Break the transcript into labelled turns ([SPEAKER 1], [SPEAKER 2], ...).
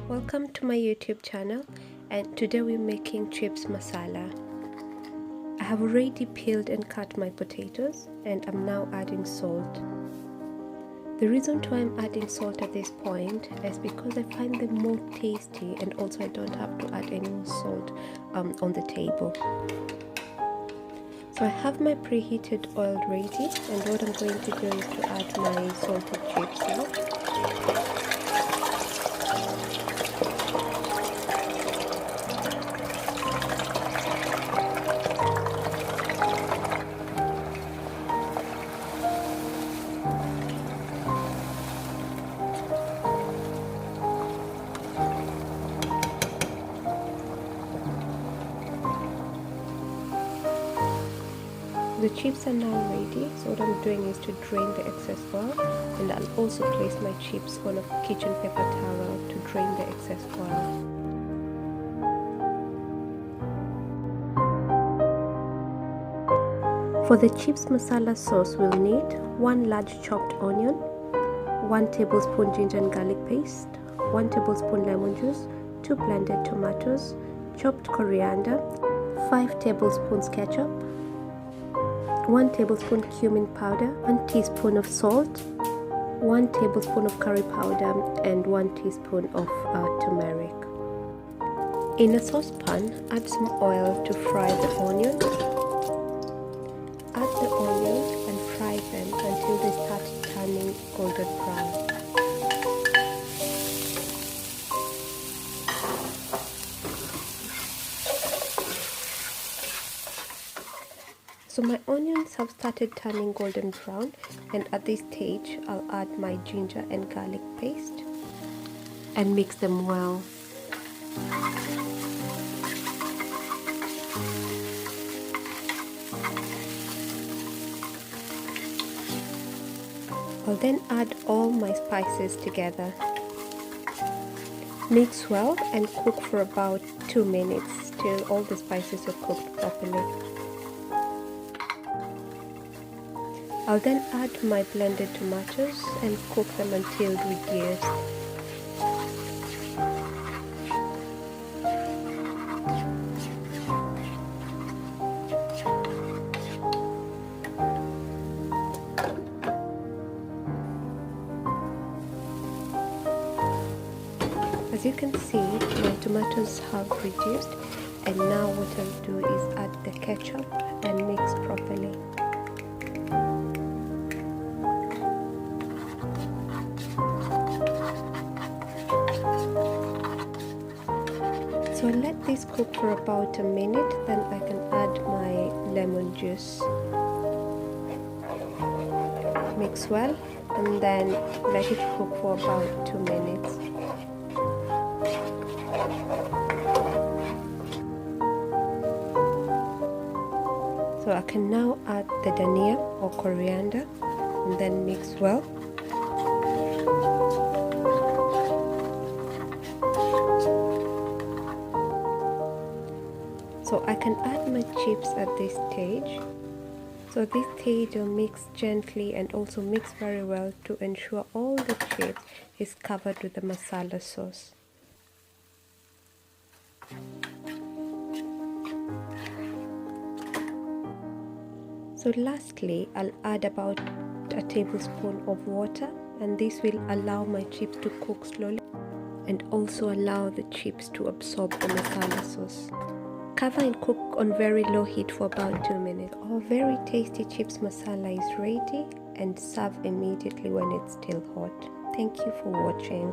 [SPEAKER 1] Welcome to my YouTube channel, and today we're making chips masala. I have already peeled and cut my potatoes and I'm now adding salt. The reason why I'm adding salt at this point is because I find them more tasty, and also I don't have to add any more salt on the table. So I have my preheated oil ready, and what I'm going to do is to add my salted chips now. The chips are now ready, so what I'm doing is to drain the excess oil, and I'll also place my chips on a kitchen paper towel to drain the excess oil. For the chips masala sauce, we'll need 1 large chopped onion, 1 tablespoon ginger and garlic paste, 1 tablespoon lemon juice, 2 blended tomatoes, chopped coriander, 5 tablespoons ketchup, 1 tablespoon cumin powder, 1 teaspoon of salt, 1 tablespoon of curry powder, and 1 teaspoon of turmeric. In a saucepan, add some oil to fry the onions. Add the onions and fry them until they start turning golden brown. So my onions have started turning golden brown, and at this stage I'll add my ginger and garlic paste and mix them well. I'll then add all my spices together. Mix well and cook for about 2 minutes till all the spices are cooked properly. I'll then add my blended tomatoes and cook them until reduced. As you can see, my tomatoes have reduced, and now what I'll do is add the ketchup and mix properly. So I'll let this cook for about a minute, then I can add my lemon juice. Mix well and then let it cook for about 2 minutes. So I can now add the dhania or coriander and then mix well. So I can add my chips at this stage. So at this stage I'll mix gently and also mix very well to ensure all the chips is covered with the masala sauce. So lastly, I'll add about a tablespoon of water, and this will allow my chips to cook slowly and also allow the chips to absorb the masala sauce. Cover and cook on very low heat for about 2 minutes. Our very tasty chips masala is ready, and serve immediately when it's still hot. Thank you for watching.